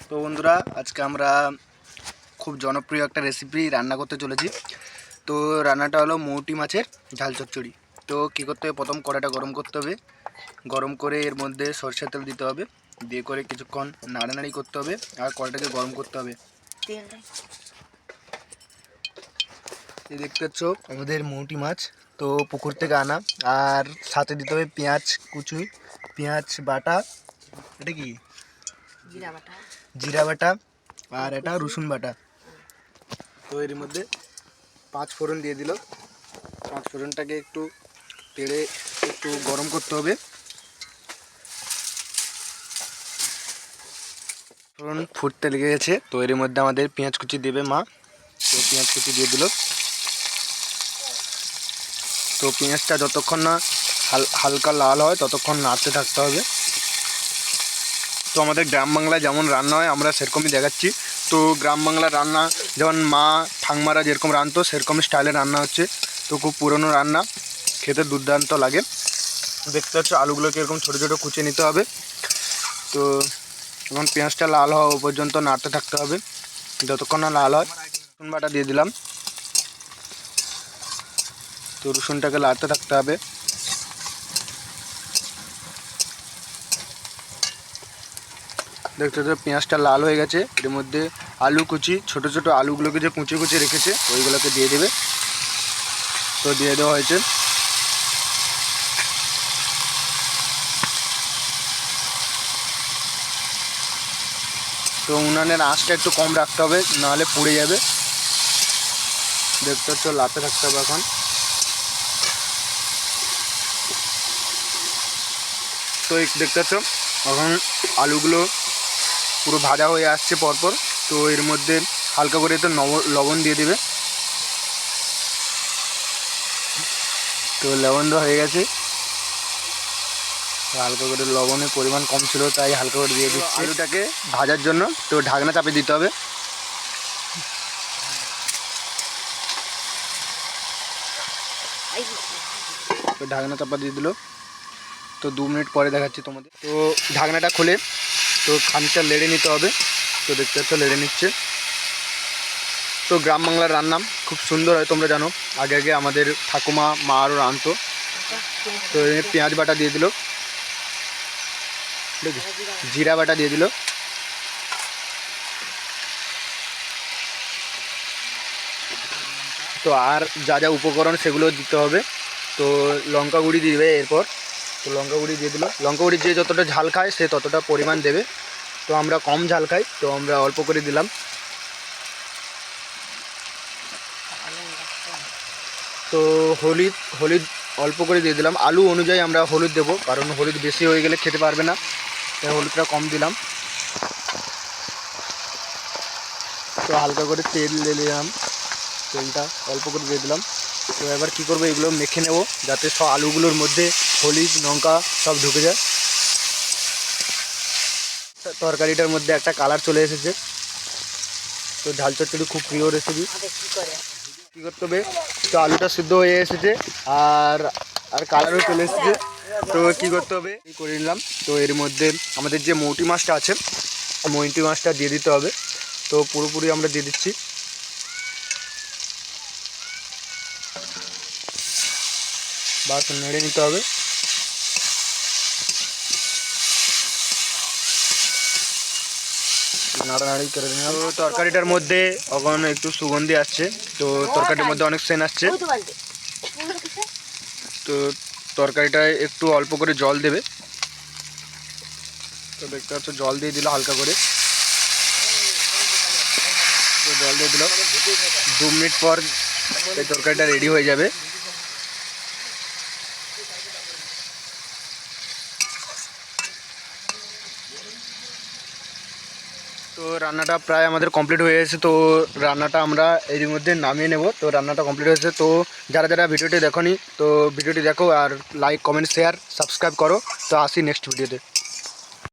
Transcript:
তো বন্ধুরা, আজকে আমরা খুব জনপ্রিয় একটা রেসিপি রান্না করতে চলেছি। তো রান্নাটা হলো মৌটি মাছের ঝাল চচ্চড়ি। তো কী করতে হবে, প্রথম কড়াইটা গরম করতে হবে। গরম করে এর মধ্যে সরষের তেল দিতে হবে, দিয়ে করে কিছুক্ষণ নাড়ানাড়ি করতে হবে আর কড়াইটাকে গরম করতে হবে। এই দেখতে পাচ্ছ আমাদের মৌটি মাছ, তো পুকুর থেকে আনা। আর সাথে দিতে হবে পেঁয়াজ কুচি, পেঁয়াজ বাটা, এটা কি জিরা বাটা, আর এটা রসুন বাটা। তো এর মধ্যে 5 ফোড়ন দিয়ে দিল। 5 ফোড়নটাকে একটু তেলে একটু গরম করতে হবে। ফোড়ন ফুটতে লেগে গেছে, তো এর মধ্যে আমাদের পেঁয়াজ কুচি দেবে মা। তো পেঁয়াজ কুচি দিয়ে দিল। তো পেঁয়াজটা যতক্ষণ না হালকা লাল হয় ততক্ষণ নাড়তে থাকতে হবে। তো আমাদের গ্রাম বাংলায় যেমন রান্না হয় আমরা সেরকমই দেখাচ্ছি। তো গ্রাম বাংলার রান্না যেমন মা ঠাংমারা যেরকম রান্নতো সেরকম স্টাইলে রান্না হচ্ছে। তো খুব পুরনো রান্না, খেতে দুর্দান্ত লাগে। দেখতে পাচ্ছ আলুগুলোকে এরকম ছোটো ছোটো কুচিয়ে নিতে হবে। তো এখন পেঁয়াজটা লাল হওয়া পর্যন্ত নাড়তে থাকতে হবে যতক্ষণ না লাল হয়। রসুন বাটা দিয়ে দিলাম। তো রসুনটাকে নাড়তে থাকতে হবে। দেখতে তো পেঁয়াজটা লাল হয়ে গেছে। এর মধ্যে আলু কুচি, ছোট ছোট আলুগুলোকে যে কুচি কুচি রেখেছে ওইগুলোকে দিয়ে দেবে। তো দিয়ে দেওয়া হয়েছে। তো উনানের আঁচটা একটু কম রাখতে হবে, নাহলে পুড়ে যাবে। দেখতে হচ্ছে লাতে থাকতে হবে এখন। তো দেখতে পাচ্ছ এখন আলুগুলো পুরো ভাজা হয়ে আসছে পরপর। তো এর মধ্যে হালকা করে তো লবণ দিয়ে দেবে। তো লবণ দেওয়া হয়ে গেছে। হালকা করে লবণের পরিমাণ কম ছিল তাই হালকা করে দিয়ে দিচ্ছি আলুটাকে ভাজার জন্য। তো ঢাকনা চাপে দিতে হবে। তো ঢাকনা চাপা দিয়ে দিল। তো 2 মিনিট পরে দেখাচ্ছি তোমাদের। তো ঢাকনাটা খুলে তো খানিকটা লেড়ে নিতে হবে। তো দেখতে পাচ্ছ লেড়ে নিচ্ছে। তো গ্রাম বাংলার রান্না খুব সুন্দর হয়, তোমরা জানো। আগে আগে আমাদের ঠাকুমা মা আরও রাঁধতো। তো পেঁয়াজ বাটা দিয়ে দিল, জিরা বাটা দিয়ে দিল। তো আর যা যা উপকরণ সেগুলো দিতে হবে। তো লঙ্কা গুঁড়ি দিবে এরপর। তো লঙ্কা গুঁড়ি দিয়ে দিল। লঙ্কা গুঁড়ি যে যতটা ঝাল খায় সে ততটা পরিমাণ দেবে। তো আমরা কম ঝাল খাই, তো আমরা অল্প করে দিলাম। তো হলুদ অল্প করে দিয়ে দিলাম। আলু অনুযায়ী আমরা হলুদ দেবো, কারণ হলুদ বেশি হয়ে গেলে খেতে পারবে না, তাই হলুদটা কম দিলাম। তো হালকা করে তেল দিয়ে দিলাম, তেলটা অল্প করে দিয়ে দিলাম। তো এবার কী করবো, এগুলো মেখে নেব যাতে সব আলুগুলোর মধ্যে হলুদ লঙ্কা সব ঢুকে যায়। তরকারিটার মধ্যে একটা কালার চলে এসেছে। তো ঝাল চচ্চড়ি খুব প্রিয় রেসিপি। কী করতে হবে, তো আলুটা সিদ্ধ হয়ে এসেছে আর আর কালারও চলে এসেছে। তো কী করতে হবে, এই করে নিলাম। তো এর মধ্যে আমাদের যে মৌটি মাছটা আছে মৌটি মাছটা দিয়ে দিতে হবে। তো পুরোপুরি আমরা দিয়ে দিচ্ছি। বাস নেড়ে নিতে হবে। নাড়ানাড়ি করে নিলাম। তো তরকারিটার মধ্যে এখন একটু সুগন্ধি আসছে। তো তরকারিটার মধ্যে অনেক সেন্ট আসছে। তো তরকারিটায় একটু অল্প করে জল দেবে। তো দেখতে পাচ্ছ জল দিয়ে দিল হালকা করে। তো জল দিয়ে দিল। 2 মিনিট পর এই তরকারিটা রেডি হয়ে যাবে। তো রান্নাটা প্রায় আমাদের কমপ্লিট হয়ে গেছে। তো রান্নাটা আমরা এর মধ্যে নামিয়ে নেব। তো রান্নাটা কমপ্লিট হয়েছে। তো যারা যারা ভিডিওটি দেখোনি তো ভিডিওটি দেখো আর লাইক কমেন্ট শেয়ার সাবস্ক্রাইব করো। তো আসি নেক্সট ভিডিওতে।